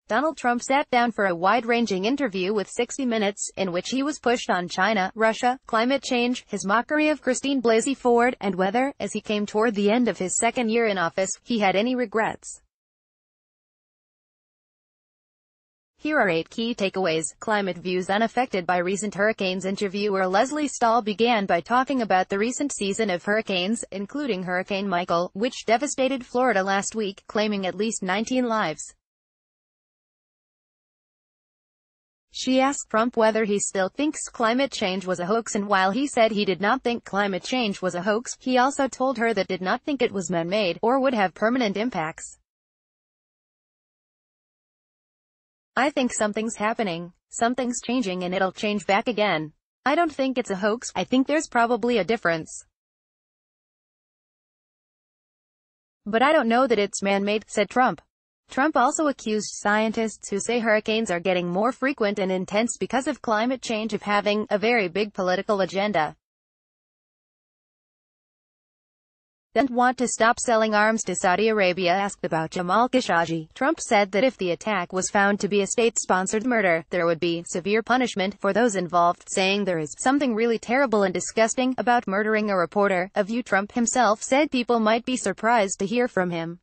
Donald Trump sat down for a wide-ranging interview with 60 Minutes, in which he was pushed on China, Russia, climate change, his mockery of Christine Blasey Ford, and whether, as he came toward the end of his second year in office, he had any regrets. Here are 8 key takeaways. Climate views unaffected by recent hurricanes. Interviewer Lesley Stahl began by talking about the recent season of hurricanes, including Hurricane Michael, which devastated Florida last week, claiming at least 19 lives. She asked Trump whether he still thinks climate change was a hoax, and while he said he did not think climate change was a hoax, he also told her that did not think it was man-made, or would have permanent impacts. "I think something's happening. Something's changing and it'll change back again. I don't think it's a hoax. I think there's probably a difference. But I don't know that it's man-made," said Trump. Trump also accused scientists who say hurricanes are getting more frequent and intense because of climate change of having a very big political agenda. "Don't want to stop selling arms to Saudi Arabia?" Asked about Jamal Khashoggi, Trump said that if the attack was found to be a state-sponsored murder, there would be severe punishment for those involved, saying there is something really terrible and disgusting about murdering a reporter, a view Trump himself said people might be surprised to hear from him.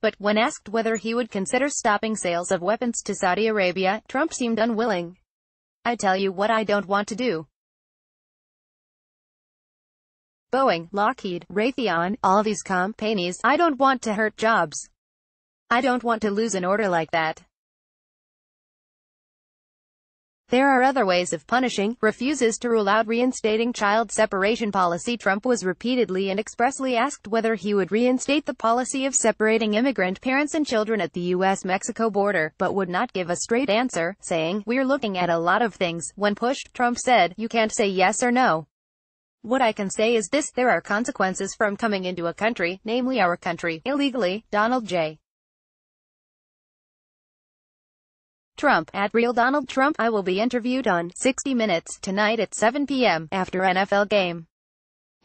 But when asked whether he would consider stopping sales of weapons to Saudi Arabia, Trump seemed unwilling. "I tell you what I don't want to do. Boeing, Lockheed, Raytheon, all these companies, I don't want to hurt jobs. I don't want to lose an order like that. There are other ways of punishing." Refuses to rule out reinstating child separation policy. Trump was repeatedly and expressly asked whether he would reinstate the policy of separating immigrant parents and children at the U.S.-Mexico border, but would not give a straight answer, saying, "We're looking at a lot of things." When pushed, Trump said, "You can't say yes or no. What I can say is this: there are consequences from coming into a country, namely our country, illegally." Donald J. Trump, at Real Donald Trump. I will be interviewed on 60 Minutes tonight at 7 p.m. after NFL game.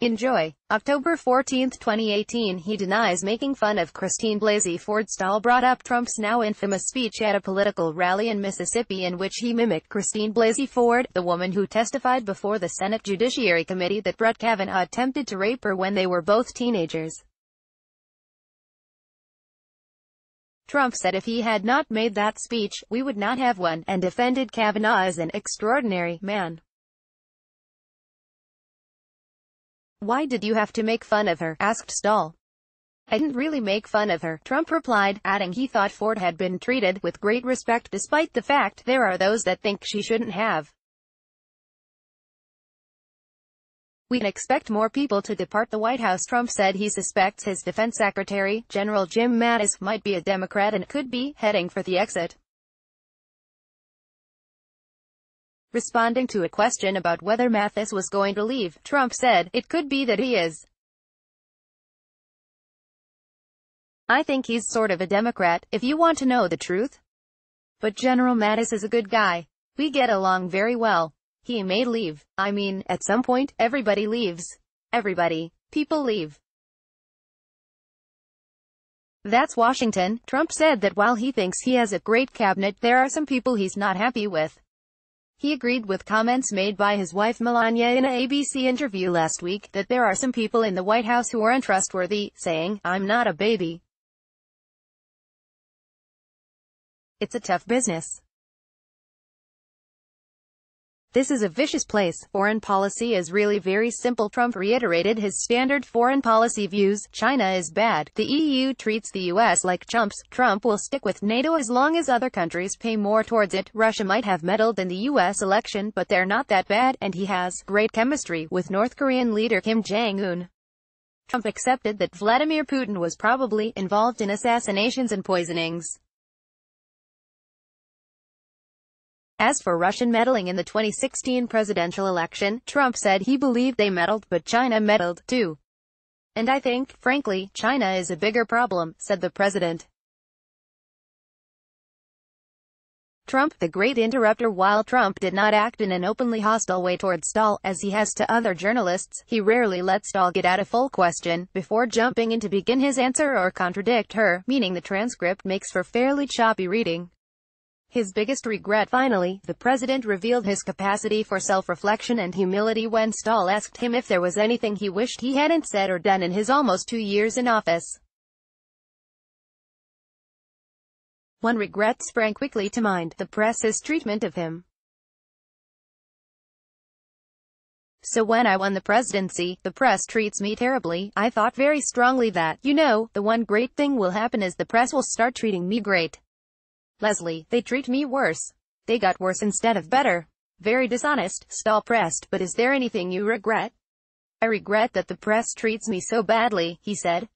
Enjoy. October 14, 2018. He denies making fun of Christine Blasey Ford. Stahl brought up Trump's now infamous speech at a political rally in Mississippi in which he mimicked Christine Blasey Ford, the woman who testified before the Senate Judiciary Committee that Brett Kavanaugh attempted to rape her when they were both teenagers. Trump said if he had not made that speech, we would not have one, and defended Kavanaugh as an extraordinary man. "Why did you have to make fun of her?" asked Stahl. "I didn't really make fun of her," Trump replied, adding he thought Ford had been treated with great respect despite the fact there are those that think she shouldn't have. "We can expect more people to depart the White House." Trump said he suspects his defense secretary, General Jim Mattis, might be a Democrat and could be heading for the exit. Responding to a question about whether Mattis was going to leave, Trump said, "It could be that he is. I think he's sort of a Democrat, if you want to know the truth. But General Mattis is a good guy. We get along very well. He may leave. I mean, at some point, everybody leaves. Everybody. People leave. That's Washington." Trump said that while he thinks he has a great cabinet, there are some people he's not happy with. He agreed with comments made by his wife Melania in an ABC interview last week, that there are some people in the White House who are untrustworthy, saying, "I'm not a baby. It's a tough business. This is a vicious place. Foreign policy is really very simple." Trump reiterated his standard foreign policy views. China is bad. The EU treats the US like chumps. Trump will stick with NATO as long as other countries pay more towards it. Russia might have meddled in the US election, but they're not that bad, and he has great chemistry with North Korean leader Kim Jong-un. Trump accepted that Vladimir Putin was probably involved in assassinations and poisonings. As for Russian meddling in the 2016 presidential election, Trump said he believed they meddled, but China meddled, too. "And I think, frankly, China is a bigger problem," said the president. Trump, the great interrupter. While Trump did not act in an openly hostile way toward Stahl, as he has to other journalists, he rarely let Stahl get out a full question before jumping in to begin his answer or contradict her, meaning the transcript makes for fairly choppy reading. His biggest regret. Finally, the president revealed his capacity for self-reflection and humility when Stahl asked him if there was anything he wished he hadn't said or done in his almost 2 years in office. One regret sprang quickly to mind: the press's treatment of him. So when I won the presidency, the press treats me terribly. I thought very strongly that, the one great thing will happen is the press will start treating me great. Leslie, they treat me worse. They got worse instead of better. Very dishonest, Stahl pressed. But is there anything you regret? I regret that the press treats me so badly, he said.